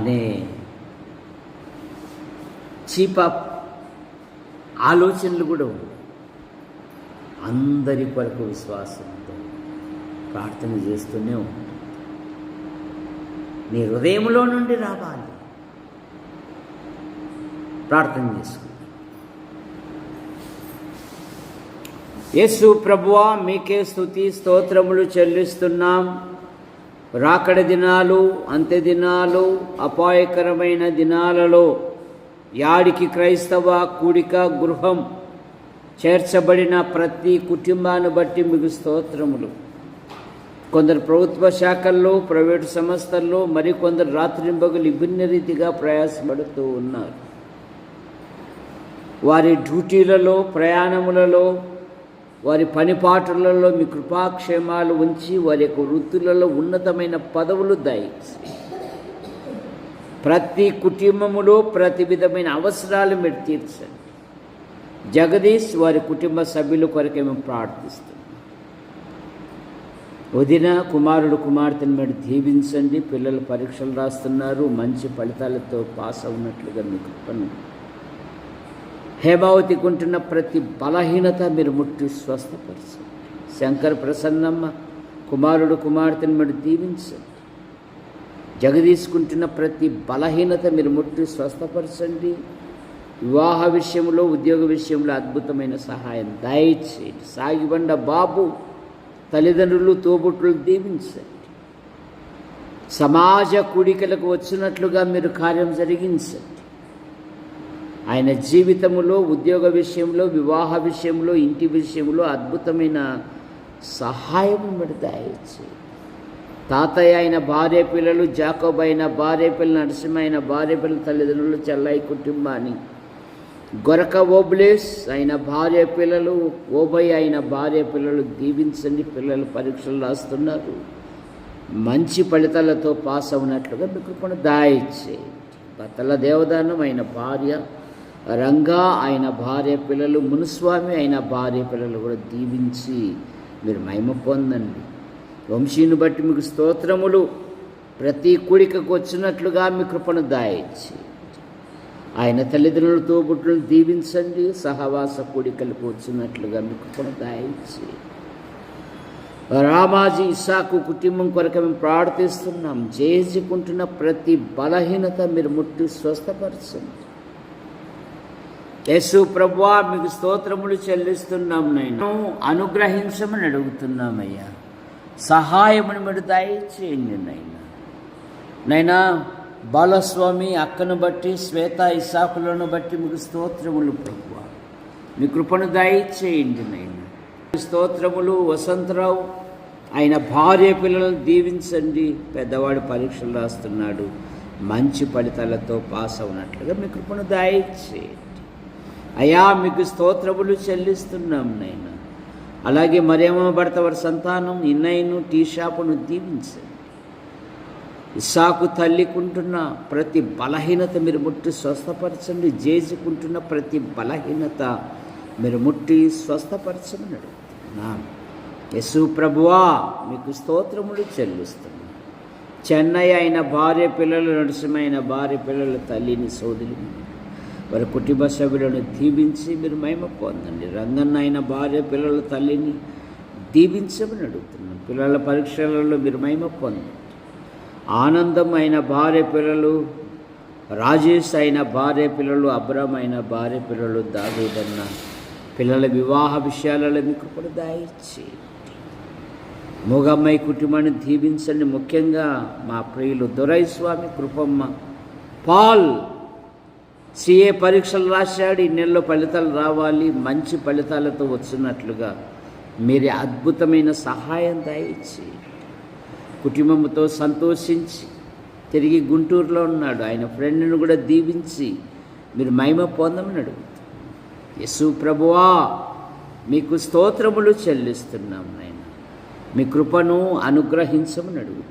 అనే చీప ఆలోచనలు కూడా ఉన్నాయి. అందరి కొరకు విశ్వాసంతో ప్రార్థన చేస్తూనే ఉంటాం. నీ హృదయంలో నుండి రావాలి. ప్రార్థన చేసుకుంటాం. యేసు ప్రభువా, మీకే స్తుతి స్తోత్రములు చెల్లిస్తున్నాం. రాకడ దినాలు, అంత్య దినాలు, అపాయకరమైన దినాలలో యాడికి క్రైస్తవ కూడిక గృహం చేర్చబడిన ప్రతి కుటుంబాన్ని బట్టి మీకు స్తోత్రములు. కొందరు ప్రభుత్వ శాఖల్లో, ప్రైవేటు సంస్థల్లో, మరికొందరు రాత్రింబగలు విభిన్న రీతిగా ప్రయాసపడుతూ ఉన్నారు. వారి డ్యూటీలలో, ప్రయాణములలో, వారి పనిపాటులలో మీ కృపాక్షేమాలు ఉంచి వారి యొక్క వృత్తులలో ఉన్నతమైన పదవులు దయచేసి ప్రతి కుటుంబములో ప్రతి విధమైన అవసరాలు మీరు తీర్చండి. జగదీష్ వారి కుటుంబ సభ్యుల కొరకే మేము ప్రార్థిస్తున్నాం. వదిన కుమారుడు కుమార్తెను మీరు దీవించండి. పిల్లలు పరీక్షలు రాస్తున్నారు, మంచి ఫలితాలతో పాస్ అవునట్లుగా మీకు కృపను. హేమావతికి ఉంటున్న ప్రతి బలహీనత మీరు ముట్టి స్వస్థపరచండి. శంకర్ ప్రసన్నమ్మ కుమారుడు కుమార్తెను మీరు దీవించండి. జగదీసుకుంటున్న ప్రతి బలహీనత మీరు ముట్టి స్వస్థపరచండి. వివాహ విషయంలో, ఉద్యోగ విషయంలో అద్భుతమైన సహాయం దయచేయండి. సాగిబండ బాబు తల్లిదండ్రులు, తోబుట్టులు దీవించండి. సమాజ కూడికలకు వచ్చినట్లుగా మీరు కార్యం జరిగించండి. ఆయన జీవితంలో, ఉద్యోగ విషయంలో, వివాహ విషయంలో, ఇంటి విషయంలో అద్భుతమైన సహాయం మీరు దయచేయండి. తాతయ్య అయిన భార్య పిల్లలు, జాకోబ్ అయిన భార్య పిల్లలు, నరసింహ అయిన భార్య పిల్లలు, తల్లిదండ్రులు, చెల్లాయి కుటుంబాన్ని, గొరక ఓబ్లేస్ అయిన భార్య పిల్లలు, ఓబయ్ అయిన భార్య పిల్లలు దీవించండి. పిల్లలు పరీక్షలు రాస్తున్నారు, మంచి ఫలితాలతో పాస్ అవునట్లుగా మీ కృపను దయచేయండి. బత్తల దేవదానం అయిన భార్య, రంగా అయిన భార్య పిల్లలు, మునుస్వామి అయిన భార్య పిల్లలు కూడా దీవించి మీరు మహిమ పొందండి. వంశీని బట్టి మీకు స్తోత్రములు. ప్రతి కూడికకు వచ్చినట్లుగా మీ కృపను దయచేయండి. ఆయన తల్లిదండ్రులు, తోబుట్టులను దీవించండి. సహవాస కూడికలకు వచ్చినట్లుగా మీ కృపను దయచేయండి. రామాజీ ఇసాకు కుటుంబం కొరకు మేము ప్రార్థిస్తున్నాం. చేసుకుంటున్న ప్రతి బలహీనత మీరు ముట్టి స్వస్థపరచండి. యేసు ప్రభువా, మీకు స్తోత్రములు చెల్లిస్తున్నాం. నేను అనుగ్రహించమని అడుగుతున్నామయ్యా. సహాయమును మీరు దయచేయండి నైనా. బాలస్వామి అక్కను బట్టి, శ్వేత ఇసాకులను బట్టి మీకు స్తోత్రములు ప్రభువా. మీ కృపను దయచేయండి నైనా. స్తోత్రములు. వసంతరావు ఆయన భార్య పిల్లలను దీవించండి. పెద్దవాడు పరీక్షలు రాస్తున్నాడు, మంచి ఫలితాలతో పాస్ అవునట్లుగా మీ కృపను దయచేయండి అయ్యా. మీకు స్తోత్రములు చెల్లిస్తున్నాం నైనా. అలాగే మరియమ్మ భర్త వారి సంతానం ఇన్నయ్యను, టీషాపును దీవించండి. ఇస్సాకు తల్లికుంటున్న ప్రతి బలహీనత మీరు ముట్టి స్వస్థపరచండి. చేసుకుంటున్న ప్రతి బలహీనత మీరు ముట్టి స్వస్థపరచమని అడుగుతున్నాను. యేసు ప్రభువా, మీకు స్తోత్రములు చెల్లిస్తున్నాను. చెన్నై అయిన భార్య పిల్లలు, నరసింహమైన భార్య పిల్లల తల్లిని, సోదరిని, వారి కుటుంబ సభ్యులను దీవించి మీరు మహిమ పొందండి. రంగన్న అయిన భార్య పిల్లల తల్లిని దీవించమని అడుగుతున్నాను. పిల్లల పరీక్షలలో మీరు మహిమ పొందండి. ఆనందం అయిన భార్య పిల్లలు, రాజేష్ అయిన భార్య పిల్లలు, అబ్రామ్ అయిన భార్య పిల్లలు, దావీదన్న పిల్లల వివాహ విషయాలలో మీ కృపను దయచేయండి. మూగమ్మాయి కుటుంబాన్ని దీవించండి. ముఖ్యంగా మా ప్రియులు దొరైస్వామి, కృపమ్మ, పాల్ సిఏ పరీక్షలు రాశాడు. ఈ నెలలో ఫలితాలు రావాలి, మంచి ఫలితాలతో వచ్చినట్లుగా మీరే అద్భుతమైన సహాయం దయచేయండి. కుటుంబంతో సంతోషించి తిరిగి గుంటూరులో ఉన్నాడు. ఆయన ఫ్రెండ్ను కూడా దీవించి మీరు మహిమ పొందమని అడుగుతాం. యేసు ప్రభువా, మీకు స్తోత్రములు చెల్లిస్తున్నాం నాయన. మీ కృపను అనుగ్రహించమని అడుగుతున్నాం.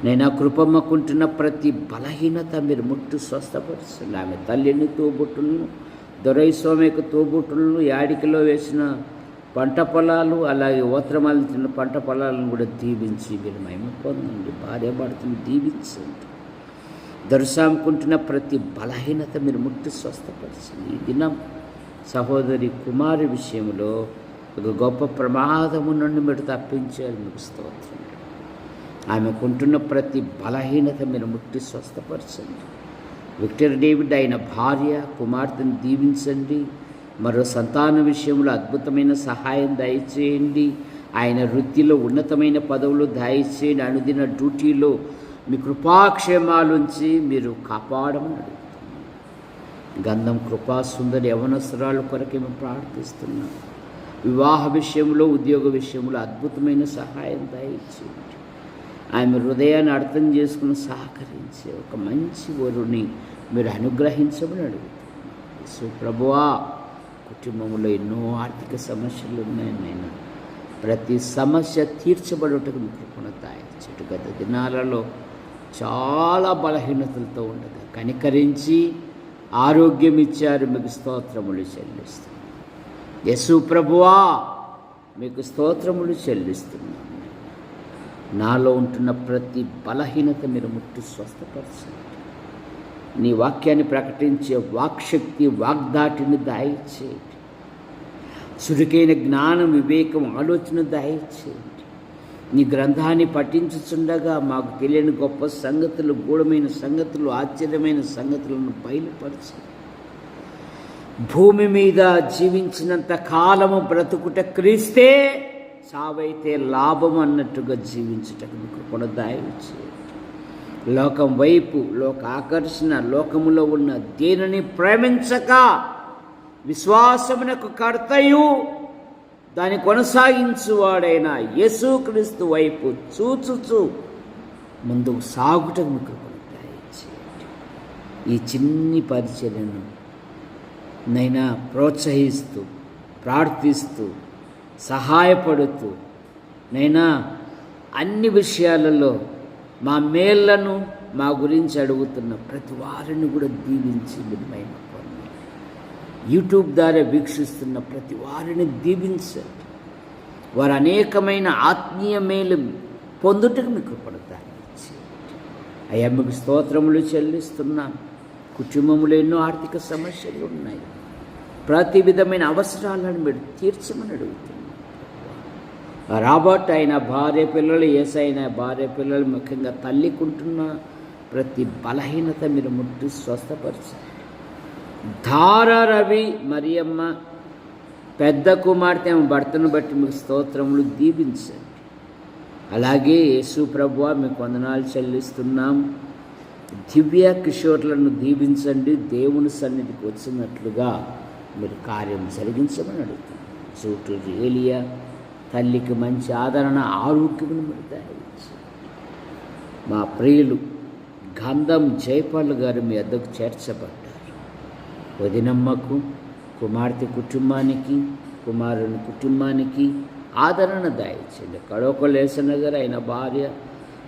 నేను ఆ కృపమ్మకుంటున్న ప్రతి బలహీనత మీరు ముట్టు స్వస్థపరుస్తుంది. ఆమె తల్లిని, తోబుట్టులను, దొరైస్వామికి తోబుట్టులను, యాడికిలో వేసిన పంట పొలాలు, అలాగే ఓత్రమాలు తిన్న పంట పొలాలను కూడా దీవించి మీరు మహిమ పొందండి. భార్య భర్తను దీవించండి. దొరసాముకుంటున్న ప్రతి బలహీనత మీరు ముట్టి స్వస్థపరచండి. ఈ దినం సహోదరి కుమారి విషయంలో ఒక గొప్ప ప్రమాదము నుండి మీరు తప్పించారు. మీకు స్తోత్రం. ఆమెకుంటున్న ప్రతి బలహీనత మీరు ముట్టి స్వస్థపరచండి. విక్టర్ డేవిడ్ ఆయన భార్య కుమార్తెను దీవించండి. మరో సంతాన విషయంలో అద్భుతమైన సహాయం దయచేయండి. ఆయన వృత్తిలో ఉన్నతమైన పదవులు దయచేయండి. అనుదిన డ్యూటీలో మీ కృపాక్షేమాలుంచి మీరు కాపాడమని అడుగుతున్నాం. గంధం కృపాసుందరి యవనస్తురాల కొరకే మేము ప్రార్థిస్తున్నాం. వివాహ విషయంలో ఉద్యోగ విషయంలో అద్భుతమైన సహాయం దయచేయండి. ఆమె హృదయాన్ని అర్థం చేసుకుని సహకరించే ఒక మంచి వరుని మీరు అనుగ్రహించమని అడుగుతున్నాం. సో ప్రభువా, కుటుంబంలో ఎన్నో ఆర్థిక సమస్యలు ఉన్నాయి నాయన. ప్రతి సమస్య తీర్చబడుటకు మీకు కృపణ దయచేయండి. గత దినాలలో చాలా బలహీనతలతో ఉండగా కనికరించి ఆరోగ్యం ఇచ్చారు. మీకు స్తోత్రములు చెల్లిస్తున్నాం. యేసు ప్రభువా, మీకు స్తోత్రములు చెల్లిస్తున్నాం. నాలో ఉంటున్న ప్రతి బలహీనత మీరు ముట్టి స్వస్థపరచండి. నీ వాక్యాన్ని ప్రకటించే వాక్శక్తి వాగ్దాటిని దయచేయండి. చురుకైన జ్ఞానం వివేకం ఆలోచన దయచేయండి. నీ గ్రంథాన్ని పఠించుచుండగా మాకు తెలియని గొప్ప సంగతులు, గూఢమైన సంగతులు, ఆశ్చర్యమైన సంగతులను బయలుపరచండి. భూమి మీద జీవించినంత కాలము బ్రతుకుట క్రీస్తే, చావైతే లాభం అన్నట్టుగా జీవించుటకు మీకు కృపణ దయచేయండి. లోకం వైపు, లోక ఆకర్షణ, లోకములో ఉన్న దేనిని ప్రేమించక విశ్వాసమునకు కర్తయు దాన్ని కొనసాగించువాడైన యేసుక్రీస్తు వైపు చూచుచు ముందుకు సాగుటకు మీకు కృపణ దయచేయండి. ఈ చిన్ని పరిచర్యను నైనా ప్రోత్సహిస్తూ, ప్రార్థిస్తూ, సహాయపడుతూ నైనా అన్ని విషయాలలో మా మేళ్లను మా గురించి అడుగుతున్న ప్రతి వారిని కూడా దీవించి మీరు మహిమ పొందండి. యూట్యూబ్ ద్వారా వీక్షిస్తున్న ప్రతి వారిని దీవించండి. వారు అనేకమైన ఆత్మీయ మేలు పొందుటకు మీకు పడతాయి. అయ్యా, మీకు స్తోత్రములు చెల్లిస్తున్నాను. కుటుంబంలో ఎన్నో ఆర్థిక సమస్యలు ఉన్నాయి. ప్రతి విధమైన అవసరాలను మీరు తీర్చమని అడుగుతున్నాను. రాబర్ట్ అయిన భార్య పిల్లలు, యేసైన భార్య పిల్లలు, ముఖ్యంగా తల్లికుంటున్న ప్రతి బలహీనత మీరు ముట్టి స్వస్థపరచండి. ధారా రవి మరియమ్మ పెద్ద కుమార్తె భర్తను బట్టి మీకు స్తోత్రములు దీవించండి. అలాగే యేసు ప్రభువా, మీకు వందనాలు చెల్లిస్తున్నాం. దివ్య కిషోర్లను దీవించండి. దేవుని సన్నిధికి వచ్చినట్లుగా మీరు కార్యం జరిగించమని అడుగుతున్నాం. చోటు ఏలియా తల్లికి మంచి ఆదరణ, ఆరోగ్యమును మీరు దయచేయండి. మా ప్రియులు గంధం జైపాల్ గారు మీ వద్దకు చేర్చబడ్డారు. వదినమ్మకు, కుమార్తె కుటుంబానికి, కుమారుని కుటుంబానికి ఆదరణ దయచేయండి. కడోకలేసన గారు ఆయన భార్య,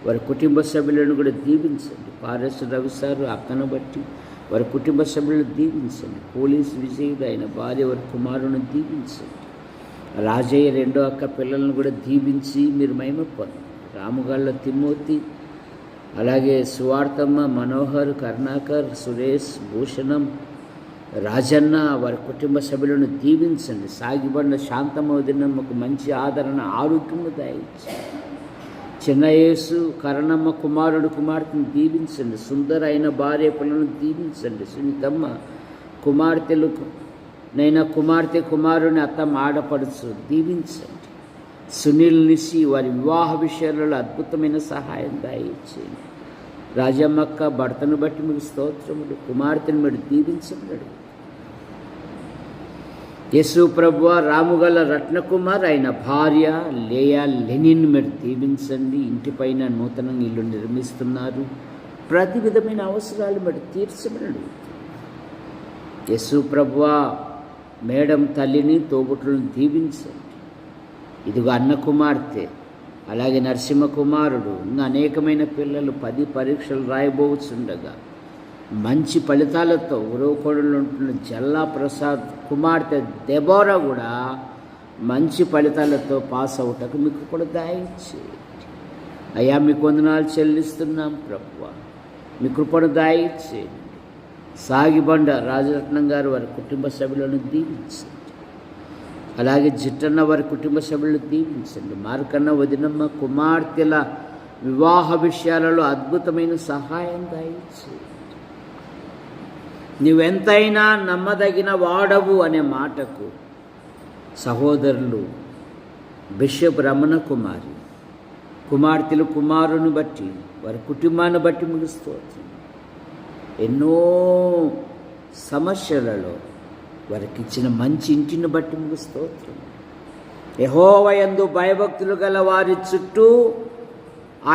వారి కుటుంబ సభ్యులను కూడా దీవించండి. పారస్ రవి సారు అక్కను బట్టి వారి కుటుంబ సభ్యులను దీవించండి. పోలీసు విజయుడు ఆయన భార్య, వారి కుమారుని దీవించండి. రాజయ్య రెండో అక్క పిల్లలను కూడా దీవించి మీరు మహిమ పొందండి. రాముగాళ్ళ తిమ్మూర్తి, అలాగే సువార్తమ్మ, మనోహర్, కరుణాకర్, సురేష్, భూషణం, రాజన్న వారి కుటుంబ సభ్యులను దీవించండి. సాగిబండ శాంతమ్మ వదినమ్మకు మంచి ఆదరణ, ఆరోగ్యము దయచేయండి. చిన్నయేసు, కరణమ్మ కుమారుడు కుమార్తెను దీవించండి. సుందర అయిన భార్య పిల్లలను దీవించండి. సునీతమ్మ కుమార్తెలు నైనా కుమార్తె కుమారుని అత్తమ్మ ఆడపడుచు దీవించండి. సునీల్ నిసి వారి వివాహ విషయాలలో అద్భుతమైన సహాయం దయచేయండి. రాజమ్మక్క భర్తను బట్టి మీకు స్తోత్రములు. కుమార్తెను మీరు దీవించమన్నాడు. యేసు ప్రభువ రాముగల రత్నకుమార్ ఆయన భార్య లేయా లెనిన్ మీరు దీవించండి. ఇంటిపైన నూతనంగా ఇల్లు నిర్మిస్తున్నారు. ప్రతి విధమైన అవసరాలు మీరు తీర్చమన్నాడు. యేసు ప్రభువ మేడం తల్లిని, తోబుట్లను దీవించండి. ఇదిగో అన్న కుమార్తె, అలాగే నరసింహ కుమారుడు, ఇంకా అనేకమైన పిల్లలు 10 పరీక్షలు రాయబోచుండగా మంచి ఫలితాలతో ఉరవకొండలో ఉంటున్న జల్లా ప్రసాద్ కుమార్తె దెబోరా కూడా మంచి ఫలితాలతో పాస్ అవుటకు మీకు కూడా దయచేయండి. అయ్యా, మీకు వందనాలు చెల్లిస్తున్నాం ప్రభువా. మీ కృపను దయచేయండి. సాగిబండ రాజరత్నం గారు వారి కుటుంబ సభ్యులను దీవించండి. అలాగే జిట్టన్న వారి కుటుంబ సభ్యులను దీవించండి. మార్కన్న, వదినమ్మ, కుమార్తెల వివాహ విషయాలలో అద్భుతమైన సహాయం దయచేయండి. నువ్వెంతైనా నమ్మదగిన వాడవు అనే మాటకు సహోదరులు బిషప్ రమణ కుమారి కుమార్తెలు కుమారుని బట్టి వారి కుటుంబాన్ని బట్టి ముగిస్తోంది. ఎన్నో సమస్యలలో వారికి ఇచ్చిన మంచి ఇంటిని బట్టి ముగిస్తోంది. యెహోవా యందు భయభక్తులు గల వారి చుట్టూ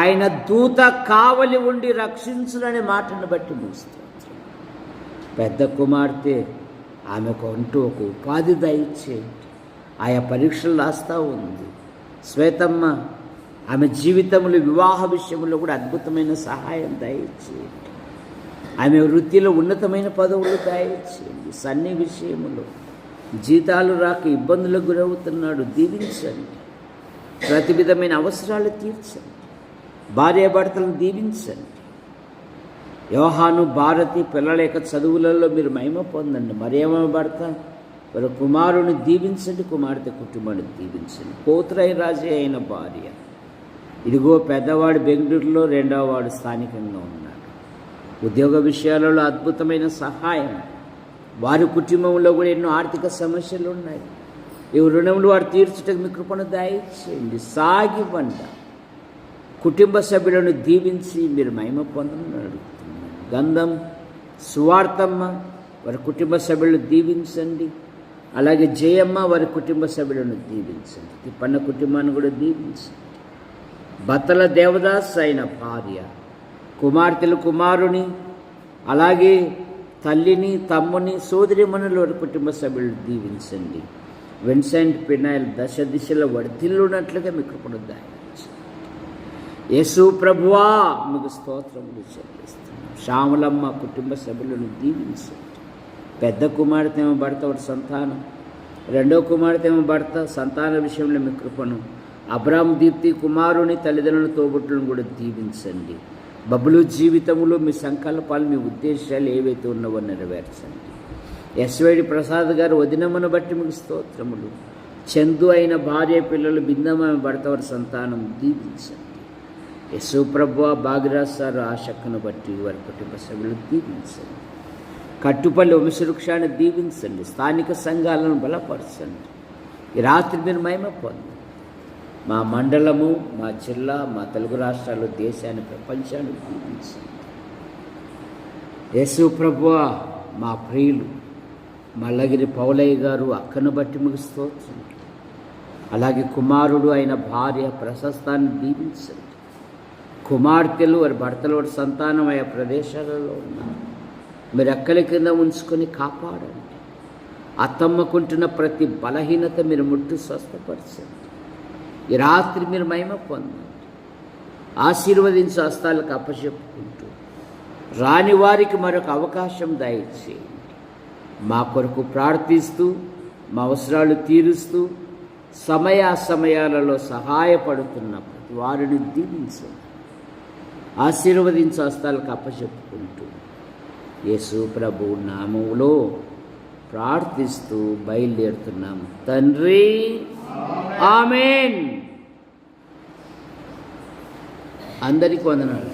ఆయన దూత కావలి ఉండి రక్షించుననే మాటను బట్టి ముగిస్తోంది. పెద్ద కుమార్తె ఆమెకు అంటూ ఒక ఉపాధి దయచేయండి. ఆయా పరీక్షలు రాస్తూ ఉంది. శ్వేతమ్మ ఆమె జీవితంలో వివాహ విషయంలో కూడా అద్భుతమైన సహాయం దయచేయండి. ఆమె వృత్తిలో ఉన్నతమైన పదవులు దయచేయండి. సన్ని విషయంలో జీతాలు రాక ఇబ్బందులకు గురవుతున్నాడు, దీవించండి. ప్రతి విధమైన అవసరాలు తీర్చండి. భార్యాభర్తలను దీవించండి. యోహాను, భారతి పిల్లల యొక్క చదువులలో మీరు మహిమ పొందండి. మరేమో భర్త వారి కుమారుని దీవించండి, కుమార్తె కుటుంబాన్ని దీవించండి. పోతురై రాజే అయిన భార్య, ఇదిగో పెద్దవాడు బెంగళూరులో, రెండవ వాడు స్థానికంగా ఉన్నాడు. ఉద్యోగ విషయాలలో అద్భుతమైన సహాయం. వారి కుటుంబంలో కూడా ఎన్నో ఆర్థిక సమస్యలు ఉన్నాయి. ఈ రుణములు వారు తీర్చుటకు మీ కృపను దయచేయండి. సాగిబండ కుటుంబ సభ్యులను దీవించి మీరు మహిమ పొందని అడుగుతున్నాను. గంధం సువార్తమ్మ వారి కుటుంబ సభ్యులను దీవించండి. అలాగే జయమ్మ వారి కుటుంబ సభ్యులను దీవించండి. తిప్పన్న కుటుంబాన్ని కూడా దీవించండి. బత్తల దేవదాస్ అయిన భార్య, కుమార్తెలు కుమారుని, అలాగే తల్లిని, తమ్ముని, సోదరిమణుల వారి కుటుంబ సభ్యులను దీవించండి. విన్సెంట్ పినాయిల్ దశ దిశలో వర్ధిల్లున్నట్లుగా మీ కృపను దయచేయండి. యేసు ప్రభువా మీకు స్తోత్రములు చెల్లిస్తున్నాం. శ్యామలమ్మ కుటుంబ సభ్యులను దీవించండి. పెద్ద కుమార్తె ఏమో భర్త వారి సంతానం, రెండో కుమార్తె ఏమో భర్త సంతాన విషయంలో మీ కృపను, అబ్రామ్ దీప్తి కుమారుని తల్లిదండ్రుల తోబుట్టులను కూడా దీవించండి. బబులు జీవితంలో మీ సంకల్పాలు, మీ ఉద్దేశాలు ఏవైతే ఉన్నావో నెరవేర్చండి. ఎస్వైడి ప్రసాద్ గారు వదినమ్మను బట్టి మీకు స్తోత్రములు. చందు అయిన భార్య, పిల్లలు, బిందమ్మ భర్త వారి సంతానం దీవించండి. యేసు ప్రభువా భాగ్యరాజ్ సార్ ఆశక్తును బట్టి వారి కుటుంబ సభ్యులు దీవించండి. కట్టుపల్లి వంశవృక్షాన్ని దీవించండి. స్థానిక సంఘాలను బలపరచండి. ఈ రాత్రి మీరు మహిమ పొందండి. మా మండలము, మా జిల్లా, మా తెలుగు రాష్ట్రాలు, దేశాన్ని, ప్రపంచాన్ని దీవించండి. యేసు ప్రభువా మా ప్రియులు మల్లగిరి పౌలయ్య గారు అక్కను బట్టి మీకు స్తోత్రం. అలాగే కుమారుడు అయిన భార్య ప్రశస్తాన్ని దీవించండి. కుమార్తెలు వారి భర్తలు వారి సంతానం ఆయా ప్రదేశాలలో ఉన్నారు. మీరు ఎక్కడి కింద ఉంచుకొని కాపాడండి. అత్తమ్మకుంటున్న ప్రతి బలహీనత మీరు ముట్టు స్వస్థపరచండి. ఈ రాత్రి మీరు మహిమ పొందండి. ఆశీర్వదించే హస్తాలకు అప్పచెప్పుకుంటూ రాని వారికి మరొక అవకాశం దయచేయండి. మా కొరకు ప్రార్థిస్తూ, మా అవసరాలు తీరుస్తూ, సమయాలలో సహాయపడుతున్న ప్రతి వారిని దీవించండి. ఆశీర్వదించే హస్తాలకు అప్పచెప్పుకుంటూ యేసు ప్రభు నామములో ప్రార్థిస్తూ బయలుదేరుతున్నాము తండ్రి. ఆమేన్. అందరికీ వందనాలు.